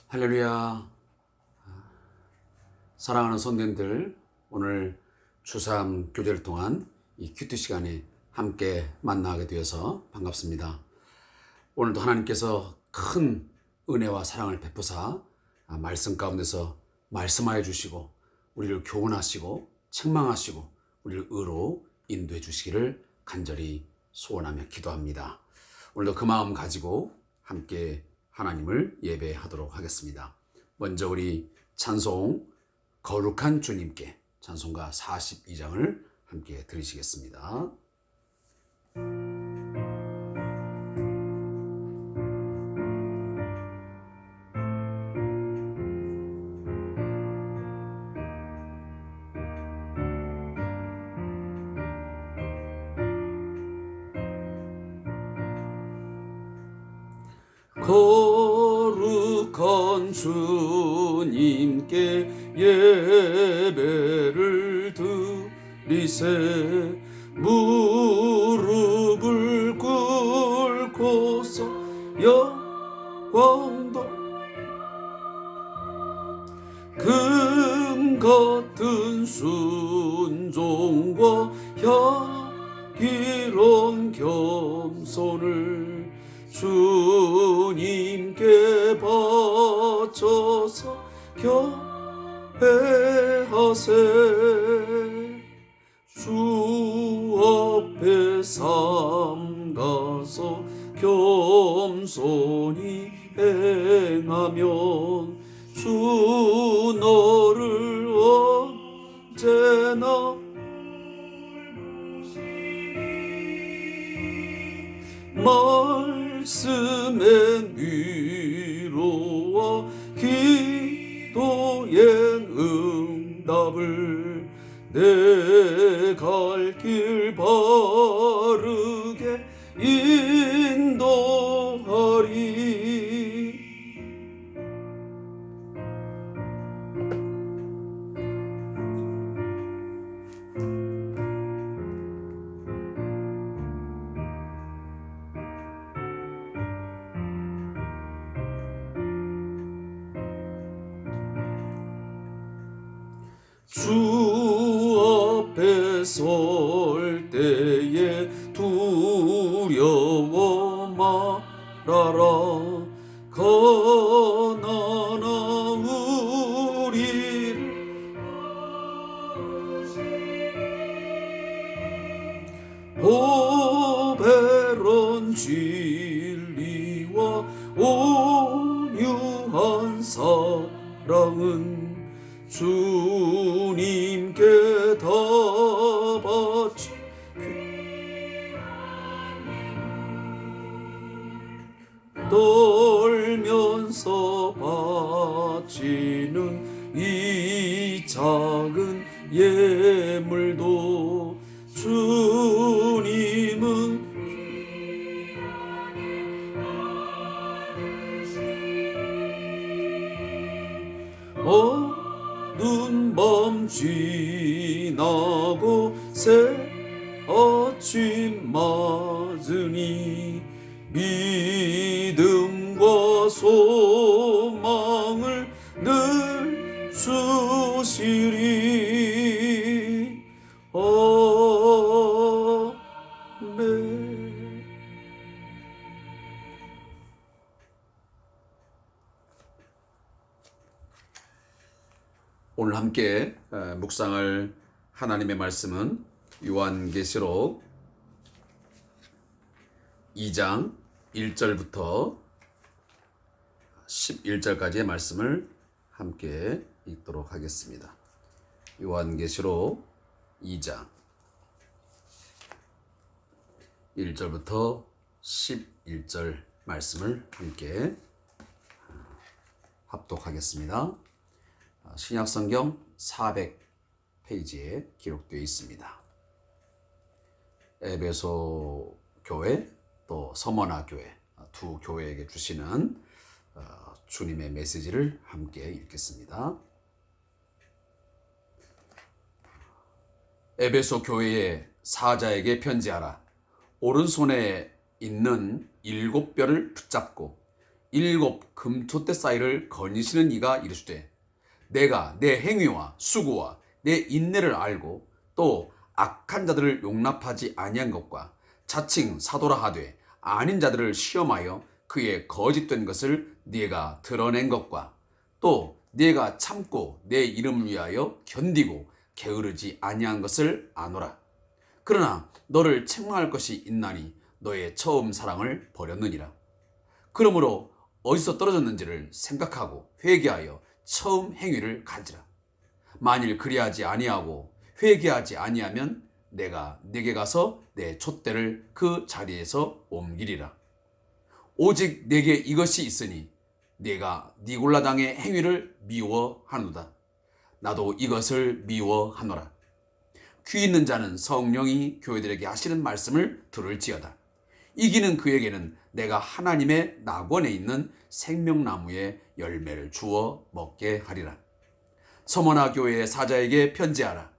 할렐루야. 사랑하는 성도님들, 오늘 주3 교제를 통한 이 큐티 시간에 함께 만나게 되어서 반갑습니다. 오늘도 하나님께서 큰 은혜와 사랑을 베푸사 말씀 가운데서 말씀하여 주시고 우리를 교훈하시고 책망하시고 우리를 의로 인도해 주시기를 간절히 소원하며 기도합니다. 오늘도 그 마음 가지고 함께 하나님을 예배하도록 하겠습니다. 먼저 우리 찬송 거룩한 주님께 찬송가 42장을 함께 들으시겠습니다. 거룩한 주님께 예배를 드리세 무릎을 꿇고서 영광도 금 같은 순종과 향기로운 겸손을 주님께 바쳐서 경배하세. 주 앞에 삼가서 겸손히 행하면 주 너를 언제나 말씀의 위로와 기도의 응답을 내 갈 길 바르게 인도하리. 주 앞에 설 때에 두려워 말아라. 가난한 우리를 보배로운 진리와 온유한 사랑은 주님께 다 바치 떨면서 바치는 이 작은 예물도 주님은 어두운 밤 지나고 새 아침 맞으니 믿음과 소망을 늘 주시리. 아멘. 오늘 함께 묵상할 하나님의 말씀은 요한계시록 2장 1절부터 11절까지의 말씀을 함께 읽도록 하겠습니다. 요한계시록 2장 1절부터 11절 말씀을 함께 합독하겠습니다. 신약성경 400페이지에 기록되어 있습니다. 에베소 교회 또 서머나 교회 두 교회에게 주시는 주님의 메시지를 함께 읽겠습니다. 에베소 교회의 사자에게 편지하라. 오른손에 있는 7뼈를 붙잡고 일곱 금촛대 사이를 거니시는 이가 이르시되 내가 내 행위와 수고와 내 인내를 알고 또 악한 자들을 용납하지 아니한 것과 자칭 사도라 하되 아닌 자들을 시험하여 그의 거짓된 것을 네가 드러낸 것과 또 네가 참고 내 이름을 위하여 견디고 게으르지 아니한 것을 아노라. 그러나 너를 책망할 것이 있나니 너의 처음 사랑을 버렸느니라. 그러므로 어디서 떨어졌는지를 생각하고 회개하여 처음 행위를 가지라. 만일 그리하지 아니하고 회개하지 아니하면 내가 네게 가서 내 촛대를 그 자리에서 옮기리라. 오직 네게 이것이 있으니 네가 니골라당의 행위를 미워하노다. 나도 이것을 미워하노라. 귀 있는 자는 성령이 교회들에게 하시는 말씀을 들을지어다. 이기는 그에게는 내가 하나님의 낙원에 있는 생명나무의 열매를 주어 먹게 하리라. 서머나 교회의 사자에게 편지하라.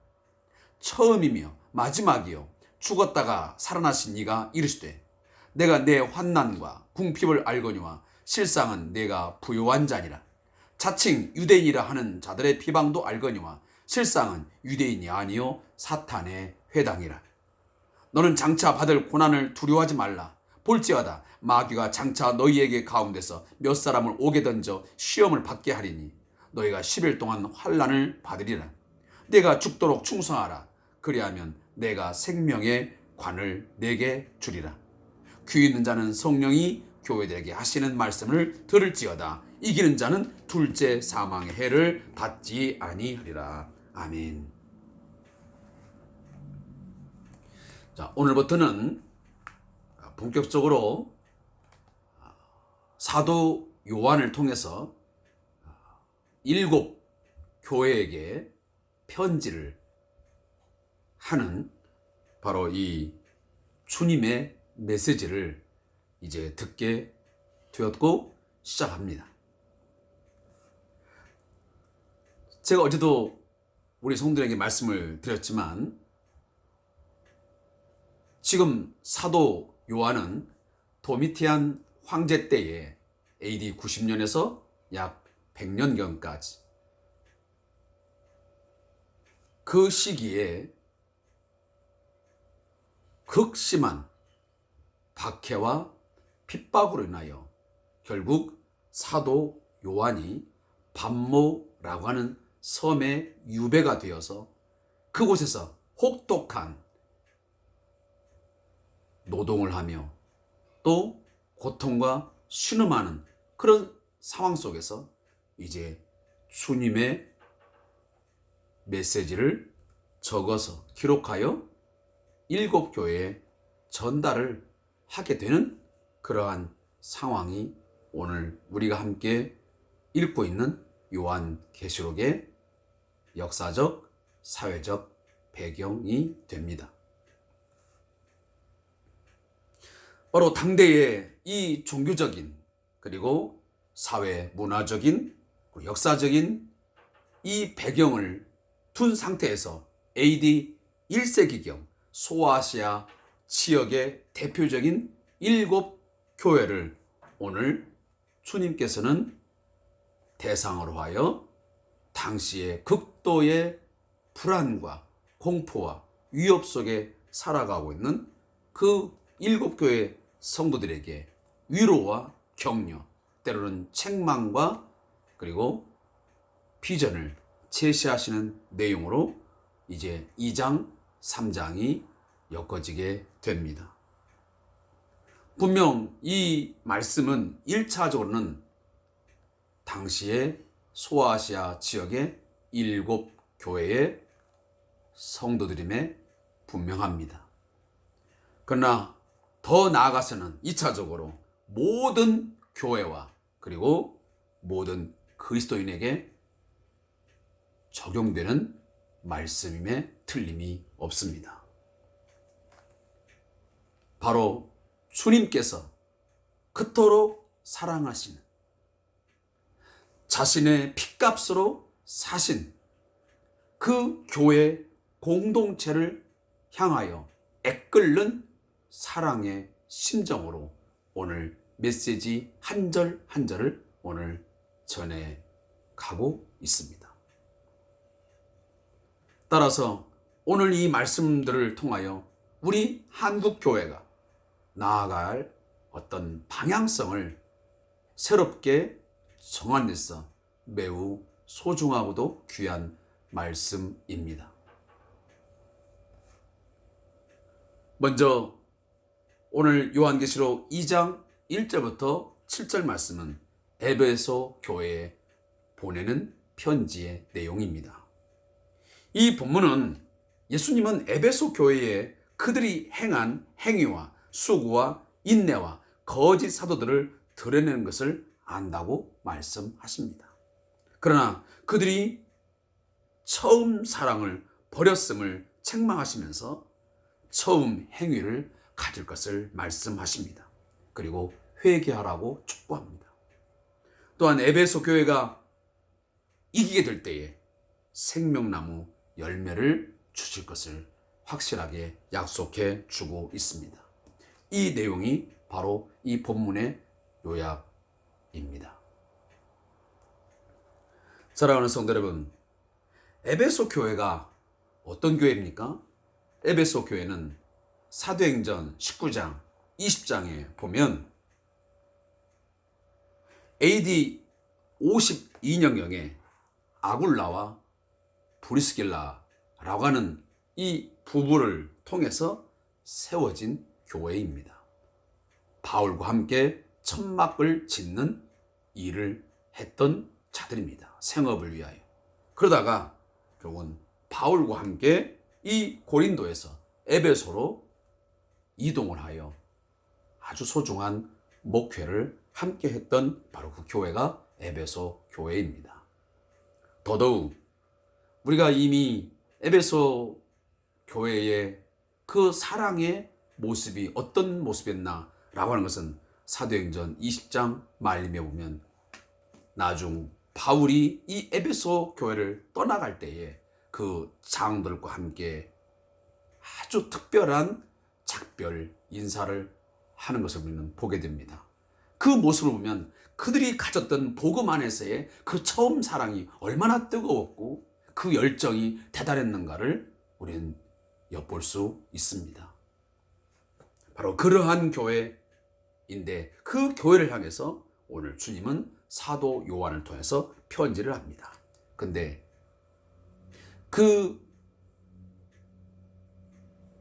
처음이며 마지막이요 죽었다가 살아나신 이가 이르시되 내가 내 환난과 궁핍을 알거니와 실상은 내가 부요한 자니라. 자칭 유대인이라 하는 자들의 비방도 알거니와 실상은 유대인이 아니요 사탄의 회당이라. 너는 장차 받을 고난을 두려워하지 말라. 볼지어다 마귀가 장차 너희에게 가운데서 몇 사람을 오게 던져 시험을 받게 하리니 너희가 10일 동안 환난을 받으리라. 내가 죽도록 충성하라. 그리하면 내가 생명의 관을 내게 주리라. 귀 있는 자는 성령이 교회들에게 하시는 말씀을 들을지어다. 이기는 자는 둘째 사망의 해를 받지 아니하리라. 아멘. 자, 오늘부터는 본격적으로 사도 요한을 통해서 일곱 교회에게 편지를 하는 바로 이 주님의 메시지를 이제 듣게 되었고 시작합니다. 제가 어제도 우리 성도들에게 말씀을 드렸지만 지금 사도 요한은 도미티안 황제 때에 AD 90년에서 약 100년경까지 그 시기에 극심한 박해와 핍박으로 인하여 결국 사도 요한이 반모라고 하는 섬에 유배가 되어서 그곳에서 혹독한 노동을 하며 또 고통과 신음하는 그런 상황 속에서 이제 주님의 메시지를 적어서 기록하여 일곱 교회에 전달을 하게 되는 그러한 상황이 오늘 우리가 함께 읽고 있는 요한계시록의 역사적, 사회적 배경이 됩니다. 바로 당대의 이 종교적인 그리고 사회 문화적인 역사적인 이 배경을 둔 상태에서 AD 1세기경 소아시아 지역의 대표적인 일곱 교회를 오늘 주님께서는 대상으로 하여 당시의 극도의 불안과 공포와 위협 속에 살아가고 있는 그 일곱 교회 성도들에게 위로와 격려, 때로는 책망과 그리고 비전을 제시하시는 내용으로 이제 2장, 3장이 엮어지게 됩니다. 분명 이 말씀은 1차적으로는 당시의 소아시아 지역의 일곱 교회의 성도들임에 분명합니다. 그러나 더 나아가서는 2차적으로 모든 교회와 그리고 모든 그리스도인에게 적용되는 말씀임에 틀림이 없습니다. 바로 주님께서 그토록 사랑하시는 자신의 핏값으로 사신 그 교회 공동체를 향하여 애끓는 사랑의 심정으로 오늘 메시지 한 절 한 절을 오늘 전해 가고 있습니다. 따라서 오늘 이 말씀들을 통하여 우리 한국 교회가 나아갈 어떤 방향성을 새롭게 정한 데서 매우 소중하고도 귀한 말씀입니다. 먼저 오늘 요한계시록 2장 1절부터 7절 말씀은 에베소 교회에 보내는 편지의 내용입니다. 이 본문은 예수님은 에베소 교회에 그들이 행한 행위와 수고와 인내와 거짓 사도들을 드러내는 것을 안다고 말씀하십니다. 그러나 그들이 처음 사랑을 버렸음을 책망하시면서 처음 행위를 가질 것을 말씀하십니다. 그리고 회개하라고 촉구합니다. 또한 에베소 교회가 이기게 될 때에 생명나무 열매를 주실 것을 확실하게 약속해 주고 있습니다. 이 내용이 바로 이 본문의 요약입니다. 사랑하는 성도 여러분, 에베소 교회가 어떤 교회입니까? 에베소 교회는 사도행전 19장, 20장에 보면 AD 52년경에 아굴라와 브리스길라라고 하는 이 부부를 통해서 세워진 교회입니다. 바울과 함께 천막을 짓는 일을 했던 자들입니다. 생업을 위하여. 그러다가 결국은 바울과 함께 이 고린도에서 에베소로 이동을 하여 아주 소중한 목회를 함께 했던 바로 그 교회가 에베소 교회입니다. 더더욱 우리가 이미 에베소 교회의 그 사랑의 모습이 어떤 모습이었나라고 하는 것은 사도행전 20장 말씀에 보면 나중 바울이 이 에베소 교회를 떠나갈 때에 그 장들과 함께 아주 특별한 작별 인사를 하는 것을 우리는 보게 됩니다. 그 모습을 보면 그들이 가졌던 복음 안에서의 그 처음 사랑이 얼마나 뜨거웠고 그 열정이 대단했는가를 우리는 엿볼 수 있습니다. 바로 그러한 교회인데 그 교회를 향해서 오늘 주님은 사도 요한을 통해서 편지를 합니다. 근데 그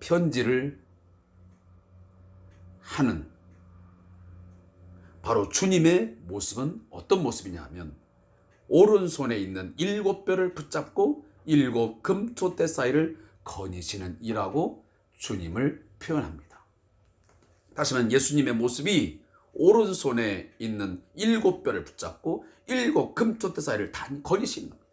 편지를 하는 바로 주님의 모습은 어떤 모습이냐 하면 오른손에 있는 7뼈를 붙잡고 7 금토대 사이를 거니시는 이라고 주님을 표현합니다. 다시 말하면 예수님의 모습이 오른손에 있는 7뼈를 붙잡고 7 금토대 사이를 다 거니시는 겁니다.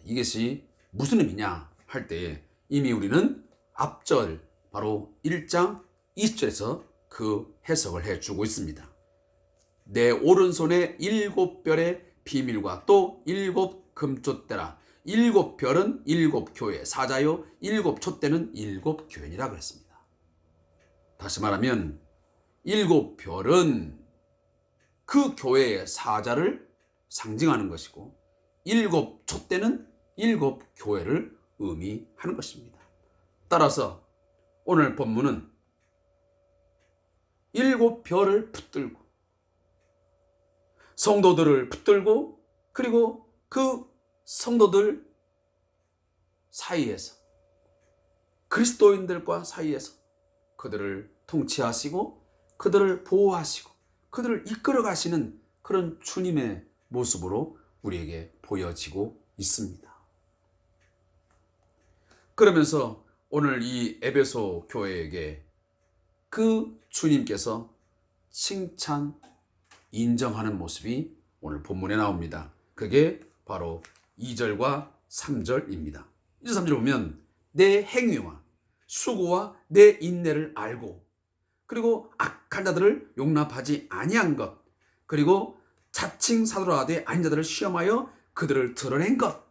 이것이 무슨 의미냐 할 때에 이미 우리는 앞절 바로 1장 20절에서 그 해석을 해주고 있습니다. 내 오른손에 7별의 비밀과 또 7 금촛대라. 7별은 7 교회, 사자요 7 촛대는 7 교회니라 그랬습니다. 다시 말하면 7별은 그 교회의 사자를 상징하는 것이고 7 촛대는 7 교회를 의미하는 것입니다. 따라서 오늘 본문은 7별을 붙들고 성도들을 붙들고 그리고 그 성도들 사이에서 그리스도인들과 사이에서 그들을 통치하시고 그들을 보호하시고 그들을 이끌어 가시는 그런 주님의 모습으로 우리에게 보여지고 있습니다. 그러면서 오늘 이 에베소 교회에게 그 주님께서 칭찬, 인정하는 모습이 오늘 본문에 나옵니다. 그게 바로 2절과 3절입니다. 2절 3절 보면 내 행위와 수고와 내 인내를 알고 그리고 악한 자들을 용납하지 아니한 것 그리고 자칭 사도라 하되 아닌 자들을 시험하여 그들을 드러낸 것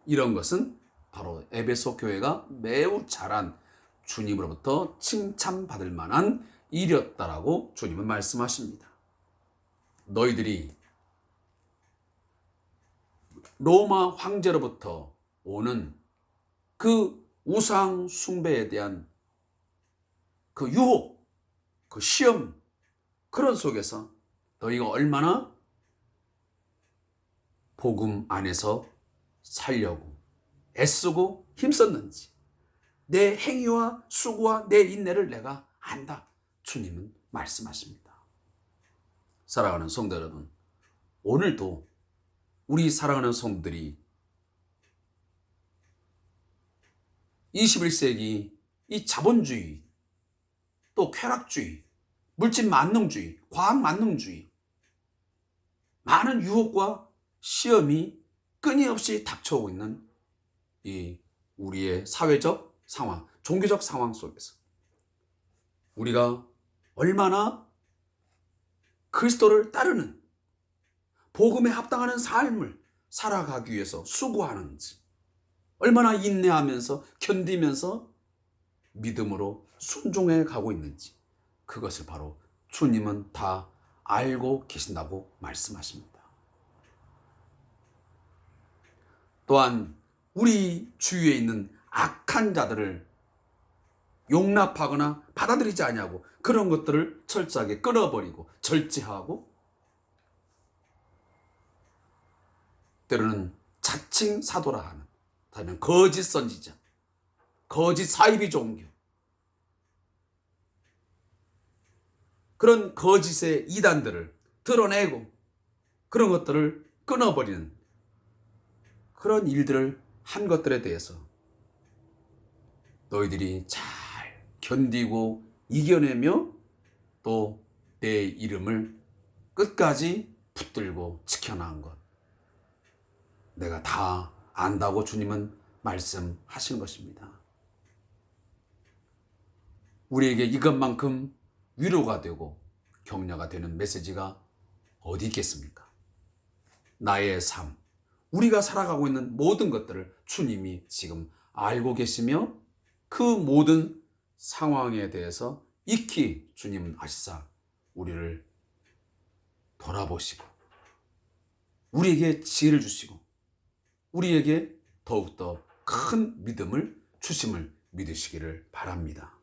이런 것은 바로 에베소 교회가 매우 잘한 주님으로부터 칭찬받을 만한 일이었다라고 주님은 말씀하십니다. 너희들이 로마 황제로부터 오는 그 우상 숭배에 대한 그 유혹, 그 시험, 그런 속에서 너희가 얼마나 복음 안에서 살려고 애쓰고 힘썼는지 내 행위와 수고와 내 인내를 내가 안다. 주님은 말씀하십니다. 사랑하는 성도 여러분, 오늘도 우리 사랑하는 성도들이 21세기 이 자본주의, 또 쾌락주의, 물질 만능주의, 과학 만능주의, 많은 유혹과 시험이 끊임없이 닥쳐오고 있는 이 우리의 사회적 상황, 종교적 상황 속에서 우리가 얼마나 그리스도를 따르는 복음에 합당하는 삶을 살아가기 위해서 수고하는지, 얼마나 인내하면서 견디면서 믿음으로 순종해 가고 있는지, 그것을 바로 주님은 다 알고 계신다고 말씀하십니다. 또한 우리 주위에 있는 악한 자들을 용납하거나 받아들이지 아니하고 그런 것들을 철저하게 끊어버리고 절제하고, 때로는 자칭 사도라 하는, 다른 거짓 선지자, 거짓 사이비 종교, 그런 거짓의 이단들을 드러내고 그런 것들을 끊어버리는 그런 일들을 한 것들에 대해서 너희들이 잘 견디고 이겨내며 또 내 이름을 끝까지 붙들고 지켜나간 것, 내가 다 안다고 주님은 말씀하신 것입니다. 우리에게 이것만큼 위로가 되고 격려가 되는 메시지가 어디 있겠습니까? 나의 삶, 우리가 살아가고 있는 모든 것들을 주님이 지금 알고 계시며 그 모든 상황에 대해서 익히 주님은 아시사 우리를 돌아보시고 우리에게 지혜를 주시고 우리에게 더욱더 큰 믿음을 주심을 믿으시기를 바랍니다.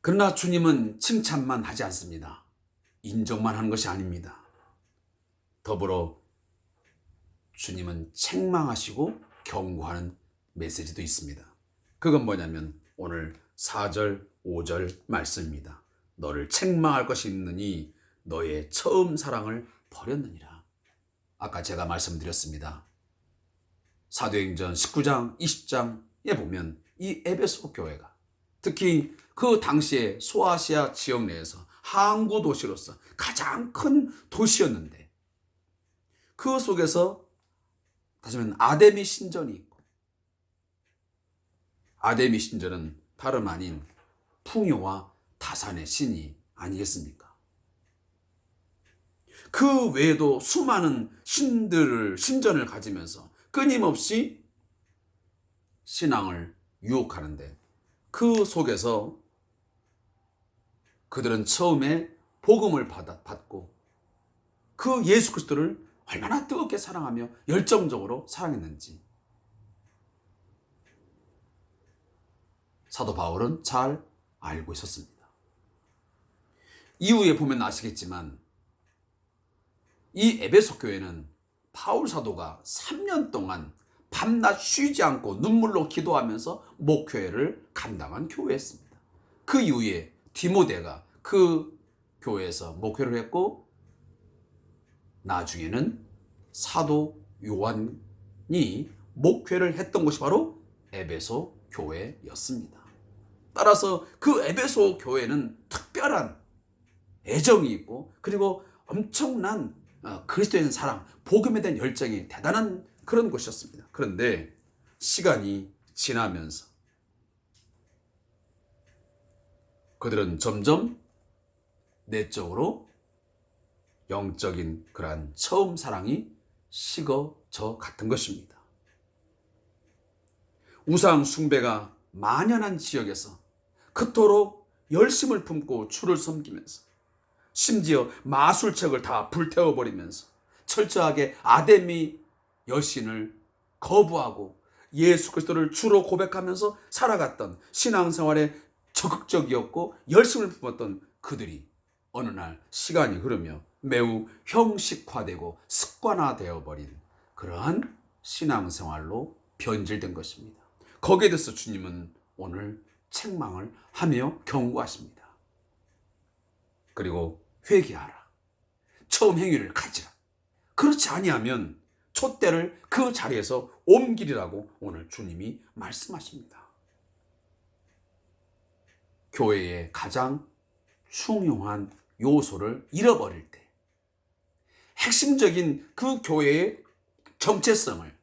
그러나 주님은 칭찬만 하지 않습니다. 인정만 하는 것이 아닙니다. 더불어 주님은 책망하시고 경고하는 메시지도 있습니다. 그건 뭐냐면 오늘 4절, 5절 말씀입니다. 너를 책망할 것이 있느니 너의 처음 사랑을 버렸느니라. 아까 제가 말씀드렸습니다. 사도행전 19장, 20장에 보면 이 에베소 교회가 특히 그 당시에 소아시아 지역 내에서 항구 도시로서 가장 큰 도시였는데, 그 속에서 다시 말하면 아데미 신전이 있고, 아데미 신전은 다름 아닌 풍요와 다산의 신이 아니겠습니까? 그 외에도 수많은 신전을 가지면서 끊임없이 신앙을 유혹하는데, 그 속에서 그들은 처음에 복음을 받고 그 예수 그리스도를 얼마나 뜨겁게 사랑하며 열정적으로 사랑했는지 사도 바울은 잘 알고 있었습니다. 이후에 보면 아시겠지만 이 에베소 교회는 바울 사도가 3년 동안 밤낮 쉬지 않고 눈물로 기도하면서 목회를 감당한 교회였습니다. 그 이후에 디모데가 그 교회에서 목회를 했고, 나중에는 사도 요한이 목회를 했던 곳이 바로 에베소 교회였습니다. 따라서 그 에베소 교회는 특별한 애정이 있고, 그리고 엄청난 그리스도에 대한 사랑, 복음에 대한 열정이 대단한 그런 곳이었습니다. 그런데 시간이 지나면서 그들은 점점 내적으로 영적인 그러한 처음 사랑이 식어져 갔던 것입니다. 우상 숭배가 만연한 지역에서 그토록 열심을 품고 주를 섬기면서 심지어 마술책을 다 불태워버리면서 철저하게 아데미 여신을 거부하고 예수 그리스도를 주로 고백하면서 살아갔던 신앙생활에 적극적이었고 열심을 품었던 그들이 어느 날 시간이 흐르며 매우 형식화되고 습관화되어 버린 그러한 신앙생활로 변질된 것입니다. 거기에 대해서 주님은 오늘 책망을 하며 경고하십니다. 그리고 회개하라. 처음 행위를 가지라. 그렇지 아니하면 촛대를 그 자리에서 옮기리라고 오늘 주님이 말씀하십니다. 교회의 가장 중요한 요소를 잃어버릴 때, 핵심적인 그 교회의 정체성을,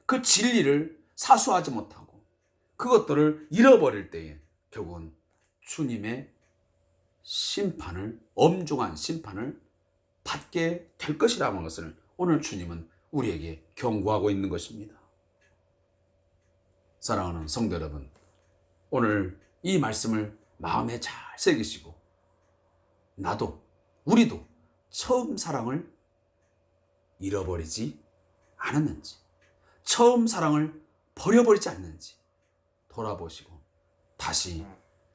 그 진리를 사수하지 못하고 그것들을 잃어버릴 때에 결국은 주님의 심판을, 엄중한 심판을 받게 될 것이라는 것을 오늘 주님은 우리에게 경고하고 있는 것입니다. 사랑하는 성도 여러분, 오늘 이 말씀을 마음에 잘 새기시고 나도, 우리도 처음 사랑을 잃어버리지 않았는지, 처음 사랑을 버려버리지 않는지 돌아보시고 다시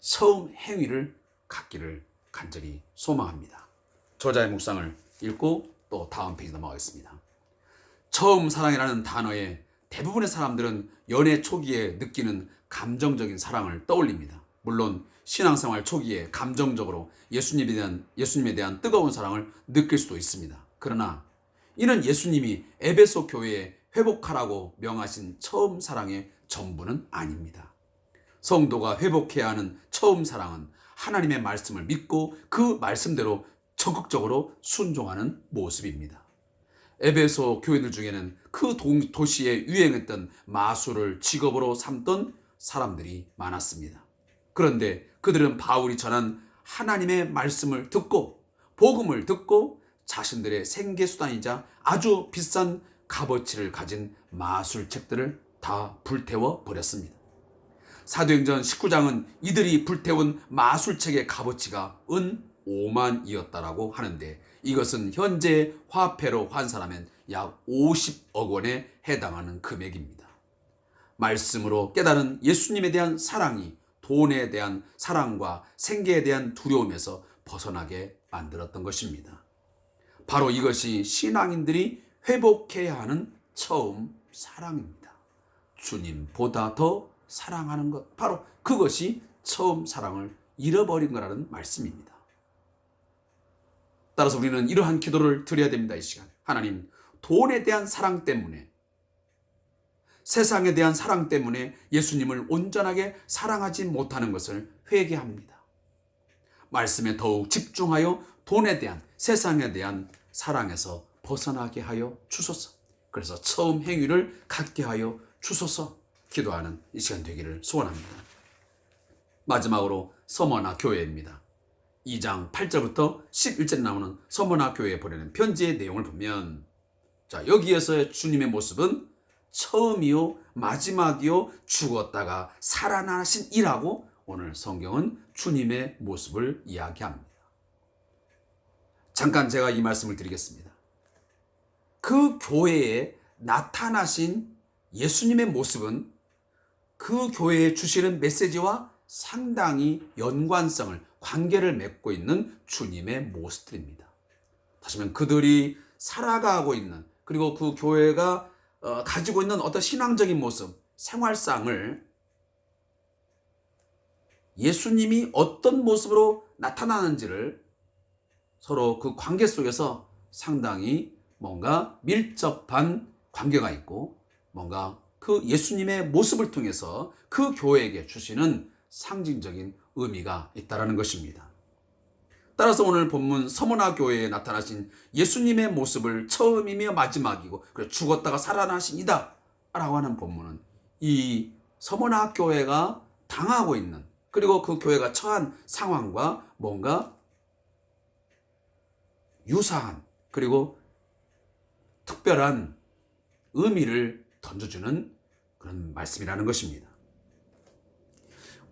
처음 행위를 갖기를 간절히 소망합니다. 저자의 묵상을 읽고 또 다음 페이지 넘어가겠습니다. 처음 사랑이라는 단어에 대부분의 사람들은 연애 초기에 느끼는 감정적인 사랑을 떠올립니다. 물론 신앙생활 초기에 감정적으로 예수님에 대한 뜨거운 사랑을 느낄 수도 있습니다. 그러나 이는 예수님이 에베소 교회에 회복하라고 명하신 처음 사랑의 전부는 아닙니다. 성도가 회복해야 하는 처음 사랑은 하나님의 말씀을 믿고 그 말씀대로 적극적으로 순종하는 모습입니다. 에베소 교회들 중에는 그 도시에 유행했던 마술을 직업으로 삼던 사람들이 많았습니다. 그런데 그들은 바울이 전한 하나님의 말씀을 듣고 복음을 듣고 자신들의 생계수단이자 아주 비싼 값어치를 가진 마술책들을 다 불태워 버렸습니다. 사도행전 19장은 이들이 불태운 마술책의 값어치가 은 5만이었다라고 하는데 이것은 현재 화폐로 환산하면 약 50억 원에 해당하는 금액입니다. 말씀으로 깨달은 예수님에 대한 사랑이 돈에 대한 사랑과 생계에 대한 두려움에서 벗어나게 만들었던 것입니다. 바로 이것이 신앙인들이 회복해야 하는 처음 사랑입니다. 주님보다 더 사랑하는 것, 바로 그것이 처음 사랑을 잃어버린 거라는 말씀입니다. 따라서 우리는 이러한 기도를 드려야 됩니다. 이 시간 하나님, 돈에 대한 사랑 때문에, 세상에 대한 사랑 때문에 예수님을 온전하게 사랑하지 못하는 것을 회개합니다. 말씀에 더욱 집중하여 돈에 대한, 세상에 대한 사랑에서 벗어나게 하여 주소서. 그래서 처음 행위를 갖게 하여 주소서 기도하는 이 시간 되기를 소원합니다. 마지막으로 서머나 교회입니다. 2장 8절부터 11절 나오는 서머나 교회에 보내는 편지의 내용을 보면, 자, 여기에서의 주님의 모습은 처음이요 마지막이요 죽었다가 살아나신 이라고 오늘 성경은 주님의 모습을 이야기합니다. 잠깐 제가 이 말씀을 드리겠습니다. 그 교회에 나타나신 예수님의 모습은 그 교회에 주시는 메시지와 상당히 연관성을, 관계를 맺고 있는 주님의 모습들입니다. 다시 말하면 그들이 살아가고 있는, 그리고 그 교회가 가지고 있는 어떤 신앙적인 모습, 생활상을 예수님이 어떤 모습으로 나타나는지를 서로 그 관계 속에서 상당히 뭔가 밀접한 관계가 있고, 뭔가 그 예수님의 모습을 통해서 그 교회에게 주시는 상징적인 의미가 있다는 것입니다. 따라서 오늘 본문 서머나 교회에 나타나신 예수님의 모습을 처음이며 마지막이고 죽었다가 살아나신 이다 라고 하는 본문은 이 서머나 교회가 당하고 있는, 그리고 그 교회가 처한 상황과 뭔가 유사한, 그리고 특별한 의미를 던져주는 그런 말씀이라는 것입니다.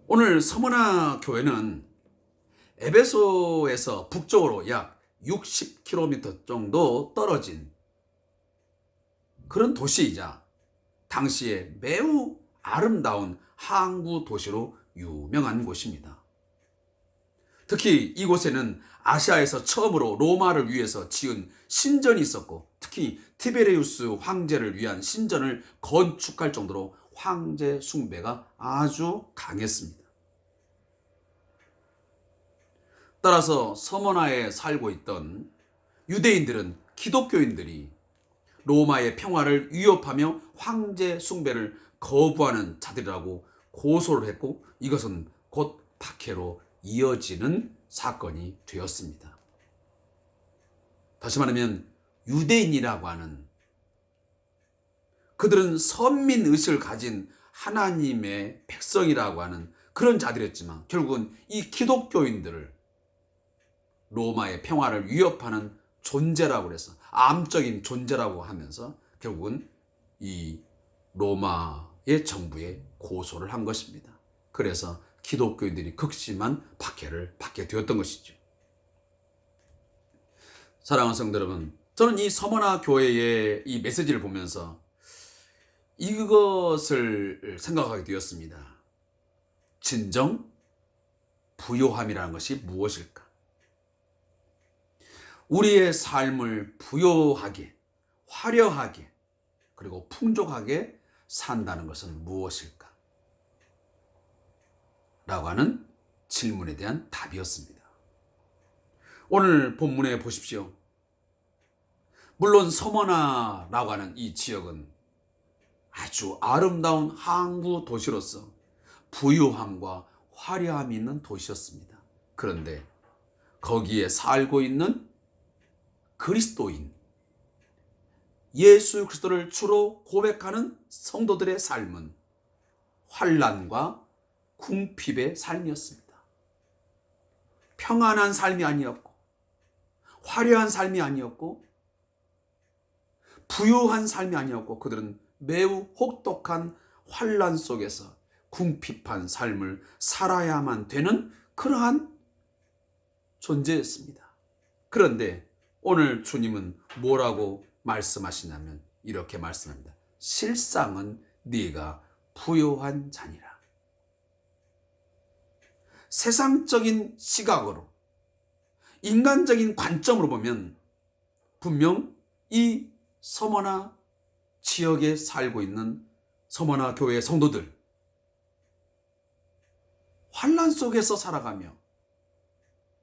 오늘 서머나 교회는 에베소에서 북쪽으로 약 60km 정도 떨어진 그런 도시이자 당시에 매우 아름다운 항구 도시로 유명한 곳입니다. 특히 이곳에는 아시아에서 처음으로 로마를 위해서 지은 신전이 있었고, 특히 티베리우스 황제를 위한 신전을 건축할 정도로 황제 숭배가 아주 강했습니다. 따라서 서머나에 살고 있던 유대인들은 기독교인들이 로마의 평화를 위협하며 황제 숭배를 거부하는 자들이라고 고소를 했고, 이것은 곧 박해로 이어지는 사건이 되었습니다. 다시 말하면 유대인이라고 하는 그들은 선민의식을 가진 하나님의 백성이라고 하는 그런 자들이었지만, 결국은 이 기독교인들을 로마의 평화를 위협하는 존재라고 해서 암적인 존재라고 하면서 결국은 이 로마의 정부에 고소를 한 것입니다. 그래서 기독교인들이 극심한 박해를 받게 되었던 것이죠. 사랑하는 성도 여러분, 저는 이 서머나 교회의 이 메시지를 보면서 이것을 생각하게 되었습니다. 진정 부요함이라는 것이 무엇일까? 우리의 삶을 부요하게, 화려하게, 그리고 풍족하게 산다는 것은 무엇일까? 라고 하는 질문에 대한 답이었습니다. 오늘 본문에 보십시오. 물론 서머나라고 하는 이 지역은 아주 아름다운 항구 도시로서 부유함과 화려함이 있는 도시였습니다. 그런데 거기에 살고 있는 그리스도인, 예수 그리스도를 주로 고백하는 성도들의 삶은 환난과 궁핍의 삶이었습니다. 평안한 삶이 아니었고, 화려한 삶이 아니었고, 부유한 삶이 아니었고, 그들은 매우 혹독한 환난 속에서 궁핍한 삶을 살아야만 되는 그러한 존재였습니다. 그런데 오늘 주님은 뭐라고 말씀하시냐면 이렇게 말씀합니다. 실상은 네가 부요한 자니라. 세상적인 시각으로, 인간적인 관점으로 보면 분명 이 서머나 지역에 살고 있는 서머나 교회 성도들, 환난 속에서 살아가며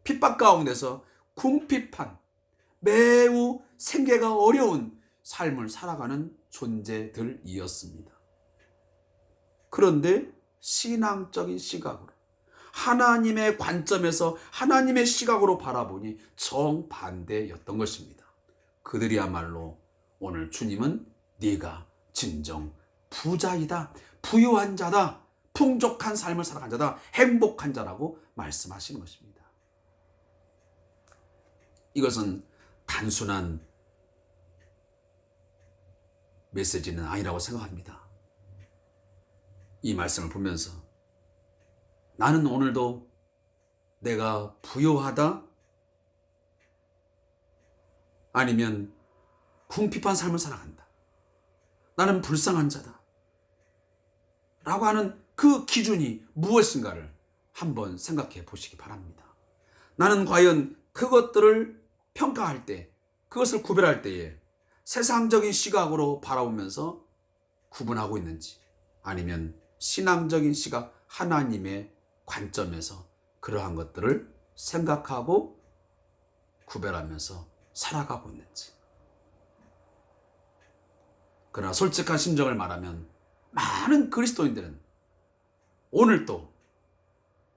핍박 가운데서 궁핍한 매우 생계가 어려운 삶을 살아가는 존재들이었습니다. 그런데 신앙적인 시각으로, 하나님의 관점에서 하나님의 시각으로 바라보니 정반대였던 것입니다. 그들이야말로 오늘 주님은 네가 진정 부자이다, 부유한 자다, 풍족한 삶을 살아간 자다, 행복한 자라고 말씀하시는 것입니다. 이것은 단순한 메시지는 아니라고 생각합니다. 이 말씀을 보면서 나는 오늘도 내가 부유하다, 아니면 궁핍한 삶을 살아간다, 나는 불쌍한 자다 라고 하는 그 기준이 무엇인가를 한번 생각해 보시기 바랍니다. 나는 과연 그것들을 평가할 때, 그것을 구별할 때에 세상적인 시각으로 바라보면서 구분하고 있는지, 아니면 신앙적인 시각, 하나님의 관점에서 그러한 것들을 생각하고 구별하면서 살아가고 있는지. 그러나 솔직한 심정을 말하면 많은 그리스도인들은 오늘도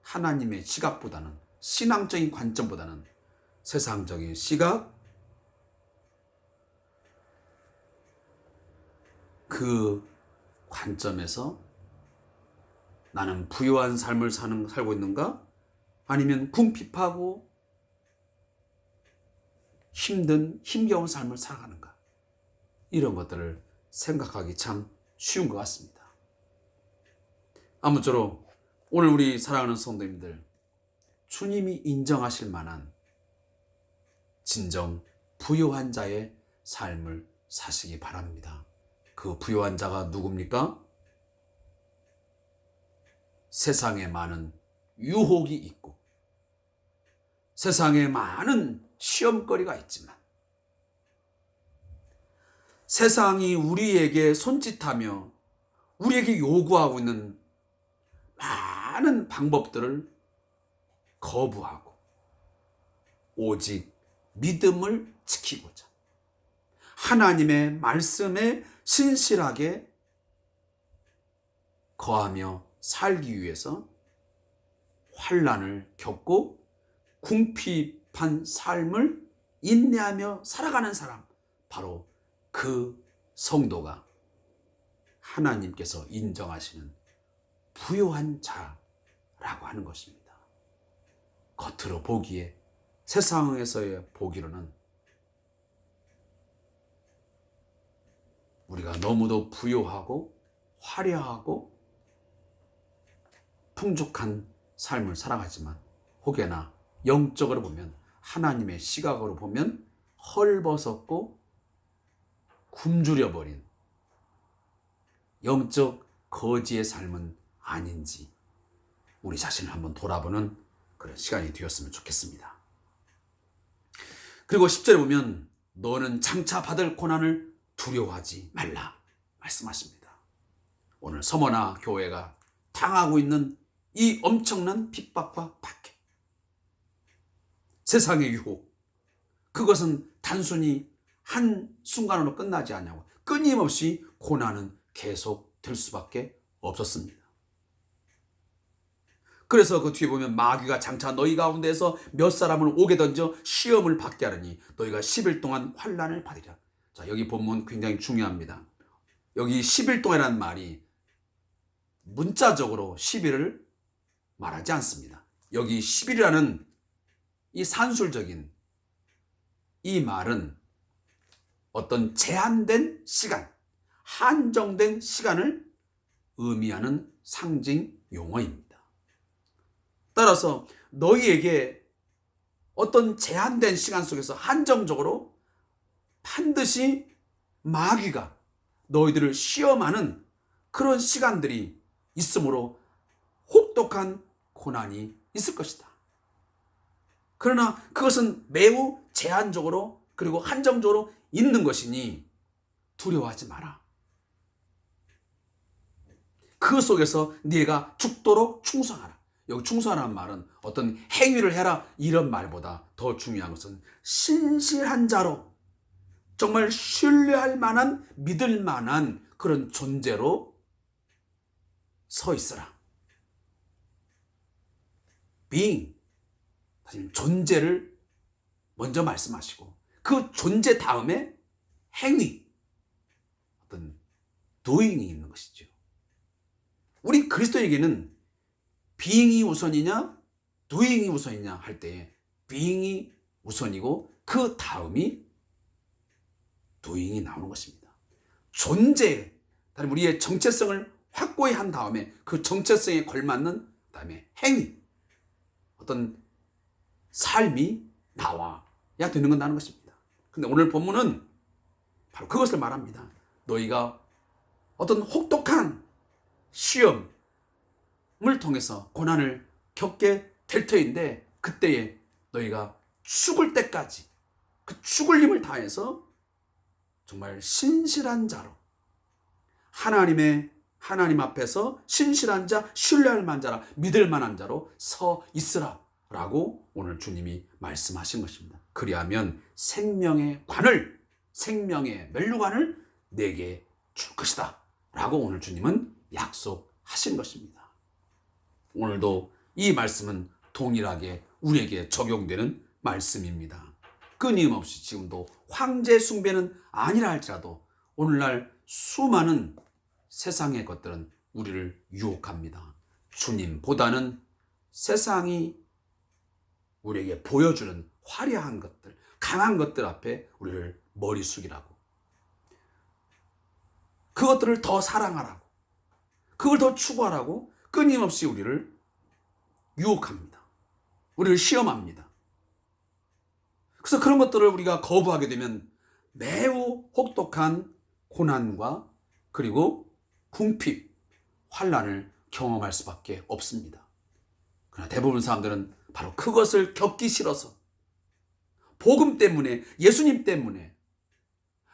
하나님의 시각보다는, 신앙적인 관점보다는 세상적인 시각, 그 관점에서 나는 부유한 삶을 살고 있는가? 아니면 궁핍하고 힘겨운 삶을 살아가는가? 이런 것들을 생각하기 참 쉬운 것 같습니다. 아무쪼록 오늘 우리 사랑하는 성도님들, 주님이 인정하실 만한 진정 부요한 자의 삶을 사시기 바랍니다. 그 부요한 자가 누굽니까? 세상에 많은 유혹이 있고 세상에 많은 시험거리가 있지만 세상이 우리에게 손짓하며 우리에게 요구하고 있는 많은 방법들을 거부하고 오직 믿음을 지키고자 하나님의 말씀에 신실하게 거하며 살기 위해서 환난을 겪고 궁핍한 삶을 인내하며 살아가는 사람, 바로 그 성도가 하나님께서 인정하시는 부요한 자라고 하는 것입니다. 겉으로 보기에, 세상에서의 보기로는 우리가 너무도 부요하고 화려하고 풍족한 삶을 살아가지만 혹여나 영적으로 보면, 하나님의 시각으로 보면 헐벗었고 굶주려버린 영적 거지의 삶은 아닌지 우리 자신을 한번 돌아보는 그런 시간이 되었으면 좋겠습니다. 그리고 10절에 보면 너는 장차 받을 고난을 두려워하지 말라 말씀하십니다. 오늘 서머나 교회가 당하고 있는 이 엄청난 핍박과 박해, 세상의 유혹, 그것은 단순히 한순간으로 끝나지 않냐고 끊임없이 고난은 계속 될 수밖에 없었습니다. 그래서 그 뒤에 보면 마귀가 장차 너희 가운데서 몇 사람을 오게 던져 시험을 받게 하려니 너희가 10일 동안 환난을 받으리라. 자, 여기 본문 굉장히 중요합니다. 여기 10일 동안이라는 말이 문자적으로 10일을 말하지 않습니다. 여기 10일이라는 이 산술적인 이 말은 어떤 제한된 시간, 한정된 시간을 의미하는 상징 용어입니다. 따라서 너희에게 어떤 제한된 시간 속에서 한정적으로 반드시 마귀가 너희들을 시험하는 그런 시간들이 있으므로 혹독한 고난이 있을 것이다. 그러나 그것은 매우 제한적으로 그리고 한정적으로 있는 것이니 두려워하지 마라. 그 속에서 네가 죽도록 충성하라. 여기 충성하라는 말은 어떤 행위를 해라 이런 말보다 더 중요한 것은 신실한 자로, 정말 신뢰할 만한, 믿을 만한 그런 존재로 서 있어라. being, 존재를 먼저 말씀하시고 그 존재 다음에 행위, 어떤 doing이 있는 것이죠. 우리 그리스도에게는 being이 우선이냐 doing이 우선이냐 할 때에 being이 우선이고 그 다음이 doing이 나오는 것입니다. 존재, 우리의 정체성을 확고히 한 다음에 그 정체성에 걸맞는 다음에 행위, 어떤 삶이 나와야 되는 건다는 것입니다. 근데 오늘 본문은 바로 그것을 말합니다. 너희가 어떤 혹독한 시험을 통해서 고난을 겪게 될 터인데 그때에 너희가 죽을 때까지 그 죽을 힘을 다해서 정말 신실한 자로 하나님 앞에서 신실한 자, 신뢰할 만한 자라, 믿을 만한 자로 서 있으라 라고 오늘 주님이 말씀하신 것입니다. 그리하면 생명의 관을, 생명의 멸류관을 내게 줄 것이다 라고 오늘 주님은 약속하신 것입니다. 오늘도 이 말씀은 동일하게 우리에게 적용되는 말씀입니다. 끊임없이 지금도 황제 숭배는 아니라 할지라도 오늘날 수많은 세상의 것들은 우리를 유혹합니다. 주님보다는 세상이 우리에게 보여주는 화려한 것들, 강한 것들 앞에 우리를 머리 숙이라고, 그것들을 더 사랑하라고, 그걸 더 추구하라고 끊임없이 우리를 유혹합니다. 우리를 시험합니다. 그래서 그런 것들을 우리가 거부하게 되면 매우 혹독한 고난과 그리고 궁핍, 환난을 경험할 수밖에 없습니다. 그러나 대부분 사람들은 바로 그것을 겪기 싫어서 복음 때문에, 예수님 때문에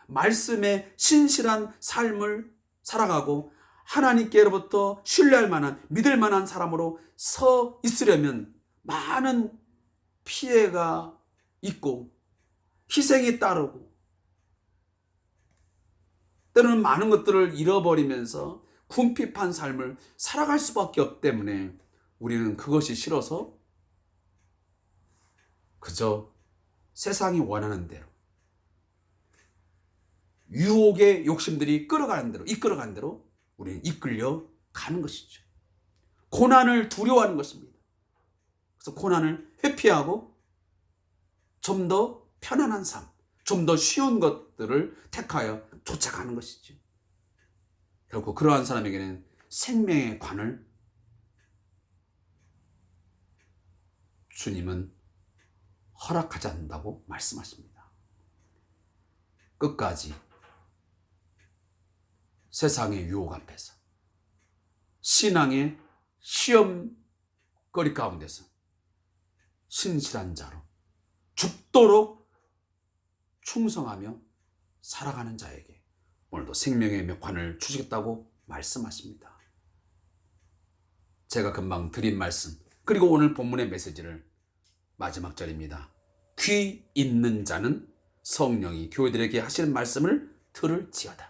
말씀의 신실한 삶을 살아가고 하나님께로부터 신뢰할 만한, 믿을 만한 사람으로 서 있으려면 많은 피해가 있고 희생이 따르고 때로는 많은 것들을 잃어버리면서 궁핍한 삶을 살아갈 수밖에 없기 때문에 우리는 그것이 싫어서 그저 세상이 원하는 대로, 유혹의 욕심들이 이끌어가는 대로 우리는 이끌려 가는 것이죠. 고난을 두려워하는 것입니다. 그래서 고난을 회피하고 좀 더 편안한 삶, 좀 더 쉬운 것들을 택하여 쫓아가는 것이죠. 결국 그러한 사람에게는 생명의 관을 주님은 허락하지 않는다고 말씀하십니다. 끝까지 세상의 유혹 앞에서 신앙의 시험거리 가운데서 신실한 자로 죽도록 충성하며 살아가는 자에게 오늘도 생명의 관을 주시겠다고 말씀하십니다. 제가 금방 드린 말씀, 그리고 오늘 본문의 메시지를 마지막 절입니다. 귀 있는 자는 성령이 교회들에게 하시는 말씀을 들을지어다.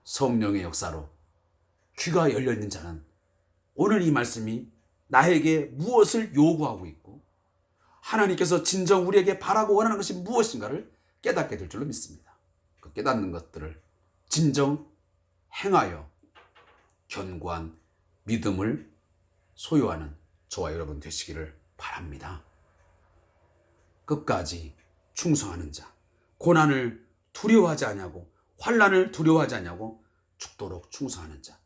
성령의 역사로 귀가 열려있는 자는 오늘 이 말씀이 나에게 무엇을 요구하고 있고 하나님께서 진정 우리에게 바라고 원하는 것이 무엇인가를 깨닫게 될 줄로 믿습니다. 그 깨닫는 것들을 진정 행하여 견고한 믿음을 소유하는 저와 여러분 되시기를 바랍니다. 끝까지 충성하는 자, 고난을 두려워하지 않냐고, 환난을 두려워하지 않냐고 죽도록 충성하는 자.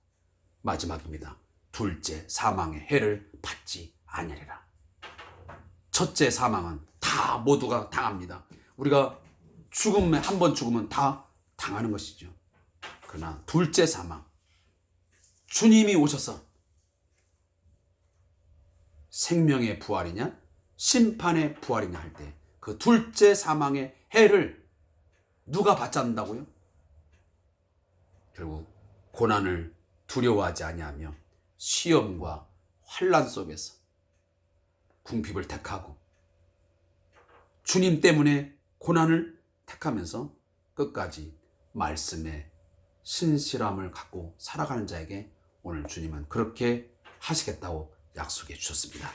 마지막입니다. 둘째, 사망의 해를 받지 아니하리라. 첫째 사망은 다 모두가 당합니다. 우리가 죽음에 한 번 죽으면 다 당하는 것이죠. 그러나 둘째 사망, 주님이 오셔서 생명의 부활이냐 심판의 부활이냐 할 때 그 둘째 사망의 해를 누가 받지 않는다고요? 결국 고난을 두려워하지 아니하며 시험과 환난 속에서 궁핍을 택하고 주님 때문에 고난을 택하면서 끝까지 말씀의 신실함을 갖고 살아가는 자에게 오늘 주님은 그렇게 하시겠다고 약속해 주셨습니다.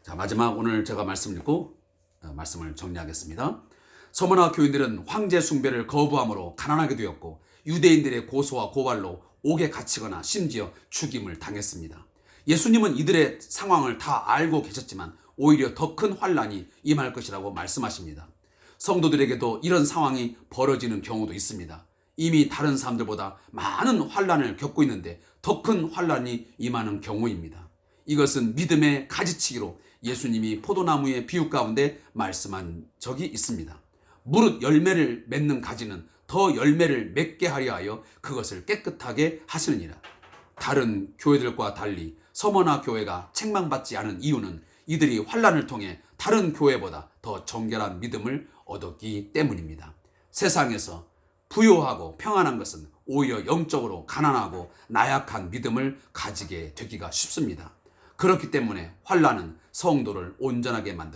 자, 마지막 오늘 제가 말씀을 읽고 말씀을 정리하겠습니다. 서머나 교인들은 황제 숭배를 거부함으로 가난하게 되었고 유대인들의 고소와 고발로 옥에 갇히거나 심지어 죽임을 당했습니다. 예수님은 이들의 상황을 다 알고 계셨지만 오히려 더 큰 환난이 임할 것이라고 말씀하십니다. 성도들에게도 이런 상황이 벌어지는 경우도 있습니다. 이미 다른 사람들보다 많은 환난을 겪고 있는데 더 큰 환난이 임하는 경우입니다. 이것은 믿음의 가지치기로 예수님이 포도나무의 비유 가운데 말씀한 적이 있습니다. 무릇 열매를 맺는 가지는 더 열매를 맺게 하려 하여 그것을 깨끗하게 하시느니라. 다른 교회들과 달리 서머나 교회가 책망받지 않은 이유는 이들이 환난을 통해 다른 교회보다 더 정결한 믿음을 얻었기 때문입니다. 세상에서 부요하고 평안한 것은 오히려 영적으로 가난하고 나약한 믿음을 가지게 되기가 쉽습니다. 그렇기 때문에 환난은 성도를 온전하게 만드는